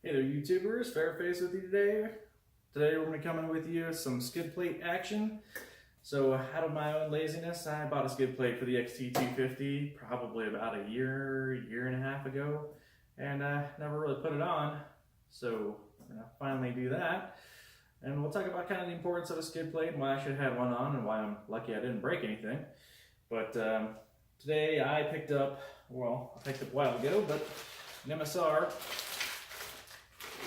Hey there YouTubers, Fairface with you today. Today we're going to be coming with you some skid plate action. So out of my own laziness, I bought a skid plate for the XT250 probably about a year and a half ago, and I never really put it on. So we're going to finally do that. And we'll talk about kind of the importance of a skid plate and why I should have one on and why I'm lucky I didn't break anything. But today I picked up a while ago, but an MSR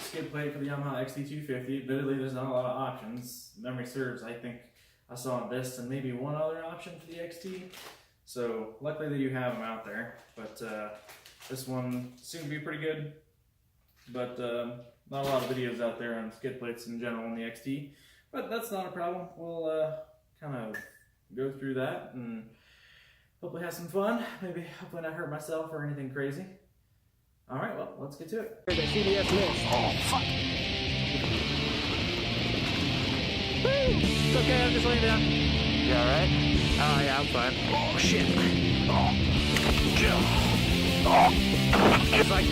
skid plate for the Yamaha XT250. Admittedly, there's not a lot of options. Memory serves, I think I saw this and maybe one other option for the XT. So luckily that you have them out there. But this one seemed to be pretty good. But not a lot of videos out there on skid plates in general in the XT. But that's not a problem. We'll kind of go through that and hopefully have some fun. Hopefully not hurt myself or anything crazy. Alright, well, let's get to it. There's a CBS list. Oh, fuck! Woo! It's okay, I'm just laying down. You alright? Oh, yeah, I'm fine. Oh, shit. Oh. Chill. Oh. It's like...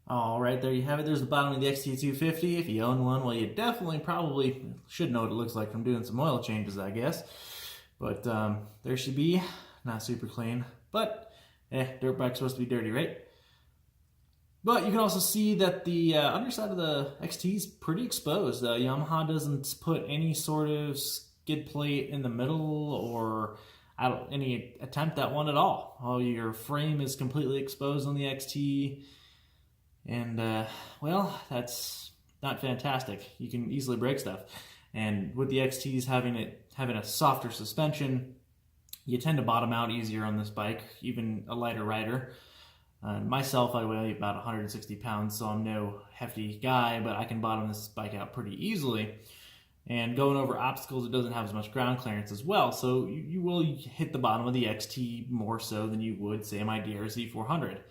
Alright, there you have it. There's the bottom of the XT250. If you own one, well, you definitely probably should know what it looks like from doing some oil changes, I guess. But there should be. Not super clean. But, dirt bike's supposed to be dirty, right? But you can also see that the underside of the XT is pretty exposed. Yamaha doesn't put any sort of skid plate in the middle or any attempt at one at all. Oh, your frame is completely exposed on the XT. And, well, that's not fantastic. You can easily break stuff. And with the XTs having a softer suspension, you tend to bottom out easier on this bike, even a lighter rider. Myself, I weigh about 160 pounds, so I'm no hefty guy, but I can bottom this bike out pretty easily. And going over obstacles, it doesn't have as much ground clearance as well, so you will hit the bottom of the XT more so than you would, say, my DRZ 400.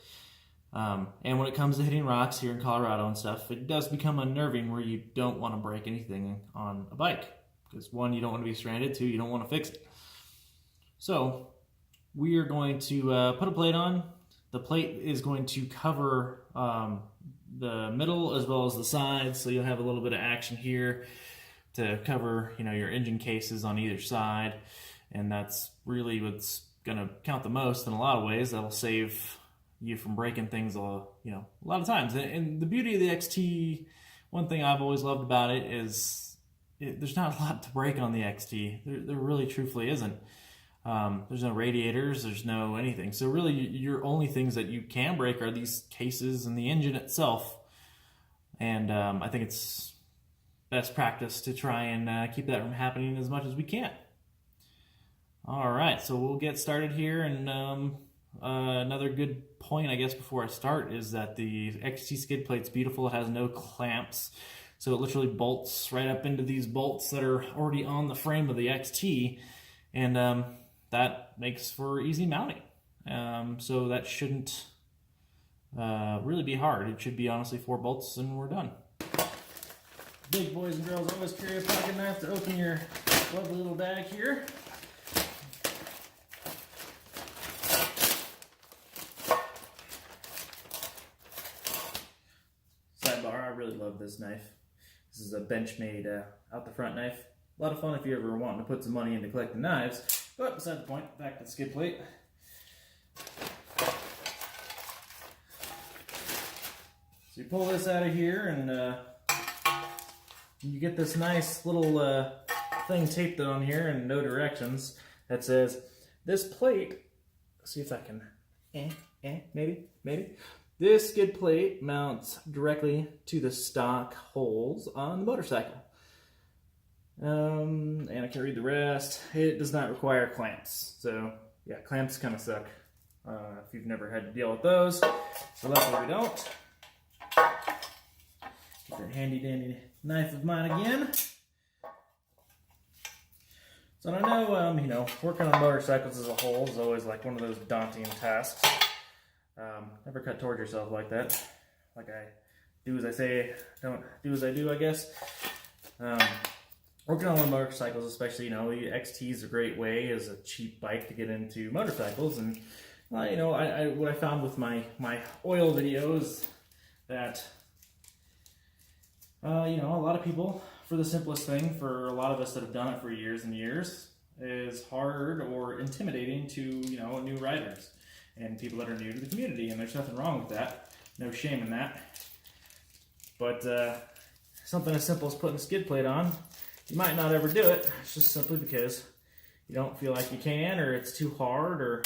And when it comes to hitting rocks here in Colorado and stuff, it does become unnerving where you don't want to break anything on a bike. Because one, you don't want to be stranded, two, you don't want to fix it. So we are going to put a plate on. The plate is going to cover the middle as well as the sides, so you'll have a little bit of action here to cover, your engine cases on either side. And that's really what's going to count the most in a lot of ways. That'll save you from breaking things a lot of times. And the beauty of the XT, one thing I've always loved about it is there's not a lot to break on the XT. There really truthfully isn't. There's no radiators, there's no anything. So really your only things that you can break are these cases and the engine itself. And I think it's best practice to try and keep that from happening as much as we can. Alright, so we'll get started here. And another good point, I guess, before I start is that the XT skid plate's beautiful. It has no clamps, so it literally bolts right up into these bolts that are already on the frame of the XT, and that makes for easy mounting. So that shouldn't really be hard. It should be honestly 4 bolts and we're done. Big boys and girls always carry a pocket knife to open your lovely little bag here. I really love this knife. This is a Benchmade out the front knife. A lot of fun if you're ever wanting to put some money into collecting knives. But beside the point, back to the skid plate. So you pull this out of here and you get this nice little thing taped on here in no directions that says, this plate, let's see if I can, maybe. This skid plate mounts directly to the stock holes on the motorcycle. And I can read the rest. It does not require clamps. So yeah, clamps kind of suck if you've never had to deal with those. So luckily we don't. Get that handy dandy knife of mine again. So I know, working on motorcycles as a whole is always like one of those daunting tasks. Never cut towards yourself like that. Like I do as I say, don't do as I do, I guess. working on motorcycles, especially, the XT is a great way as a cheap bike to get into motorcycles. And what I found with my oil videos that a lot of people, for the simplest thing, for a lot of us that have done it for years and years, is hard or intimidating to new riders and people that are new to the community. And there's nothing wrong with that, no shame in that. But something as simple as putting a skid plate on, you might not ever do it. It's just simply because you don't feel like you can, or it's too hard, or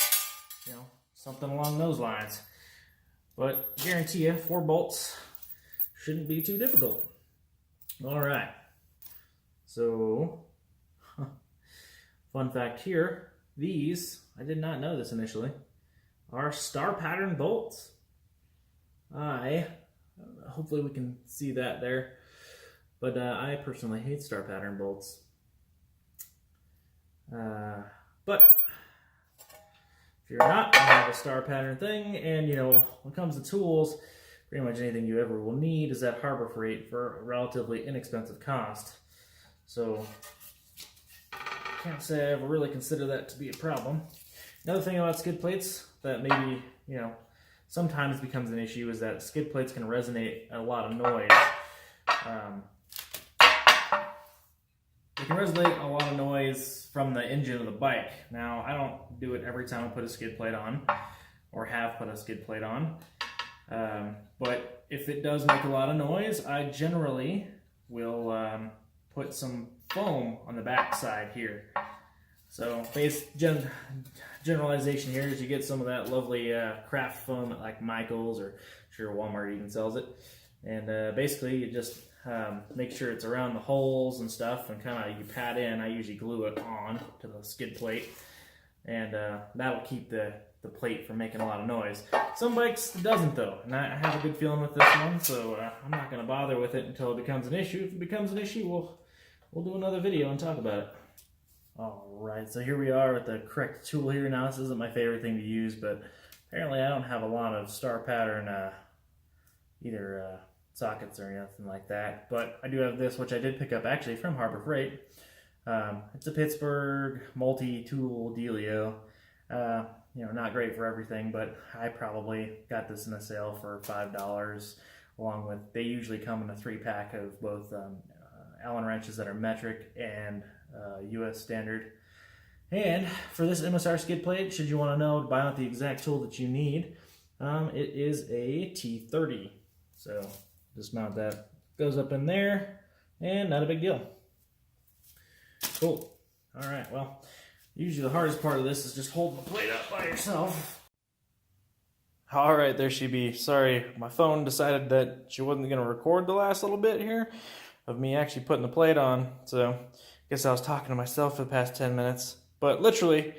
something along those lines. But I guarantee you, 4 bolts shouldn't be too difficult. All right. So, fun fact here: these, I did not know this initially, are star pattern bolts. Hopefully we can see that there. But I personally hate star pattern bolts. But if you're not gonna have a star pattern thing, and when it comes to tools, pretty much anything you ever will need is at Harbor Freight for a relatively inexpensive cost. So can't say I ever really consider that to be a problem. Another thing about skid plates that maybe sometimes becomes an issue is that skid plates can resonate a lot of noise. It can resonate a lot of noise from the engine of the bike. Now, I don't do it every time I put a skid plate on, or have put a skid plate on. But if it does make a lot of noise, I generally will put some foam on the back side here. So, generalization here is you get some of that lovely craft foam at like Michael's, or sure Walmart even sells it. And basically you just make sure it's around the holes and stuff, and kind of you pat in. I usually glue it on to the skid plate, and that'll keep the plate from making a lot of noise. Some bikes it doesn't though, and I have a good feeling with this one, so I'm not going to bother with it until it becomes an issue. If it becomes an issue, we'll do another video and talk about it. Alright, so here we are with the correct tool here. Now, this isn't my favorite thing to use, but apparently I don't have a lot of star pattern either sockets or anything like that. But I do have this, which I did pick up actually from Harbor Freight. It's a Pittsburgh multi-tool dealio. Not great for everything, but I probably got this in a sale for $5, along with, they usually come in a 3-pack of both Allen wrenches that are metric and US standard. And for this MSR skid plate, should you want to know to buy out the exact tool that you need, it is a T30. So just mount that, goes up in there, and not a big deal. Cool. All right, well, usually the hardest part of this is just holding the plate up by yourself. All right, there she be. Sorry, my phone decided that she wasn't going to record the last little bit here of me actually putting the plate on. So I guess I was talking to myself for the past 10 minutes. But literally,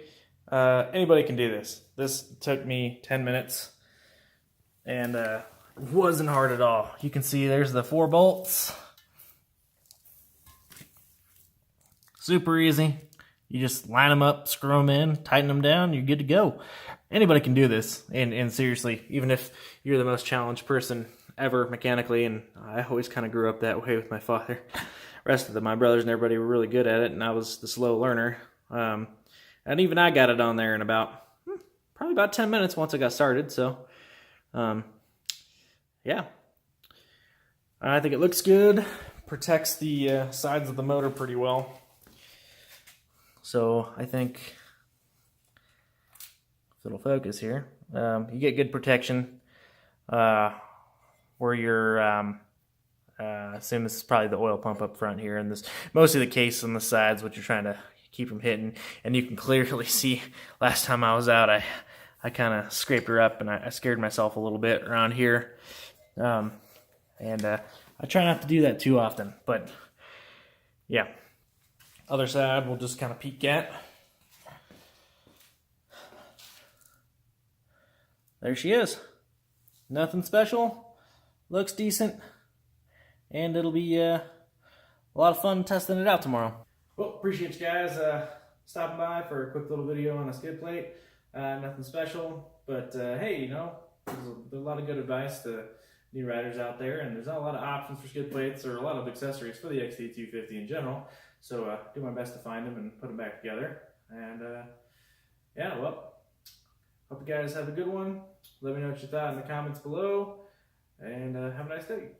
anybody can do this. This took me 10 minutes, and wasn't hard at all. You can see there's the 4 bolts. Super easy. You just line them up, screw them in, tighten them down, you're good to go. Anybody can do this, and seriously, even if you're the most challenged person ever mechanically, and I always kind of grew up that way with my father. The rest of my brothers and everybody were really good at it, and I was the slow learner. And even I got it on there in probably about 10 minutes once I got started, so yeah. I think it looks good, protects the sides of the motor pretty well. So I think, if it'll focus here, you get good protection where you're, I assume this is probably the oil pump up front here, and this mostly the case on the sides, which you're trying to keep from hitting. And you can clearly see last time I was out, I kind of scraped her up, and I scared myself a little bit around here. I try not to do that too often, but yeah. Other side we'll just kind of peek at. There she is. Nothing special. Looks decent. And it'll be a lot of fun testing it out tomorrow. Well, appreciate you guys stopping by for a quick little video on a skid plate. Nothing special, but hey, there's a lot of good advice to new riders out there, and there's not a lot of options for skid plates or a lot of accessories for the XT250 in general. So do my best to find them and put them back together. And yeah, well, hope you guys have a good one. Let me know what you thought in the comments below, and have a nice day.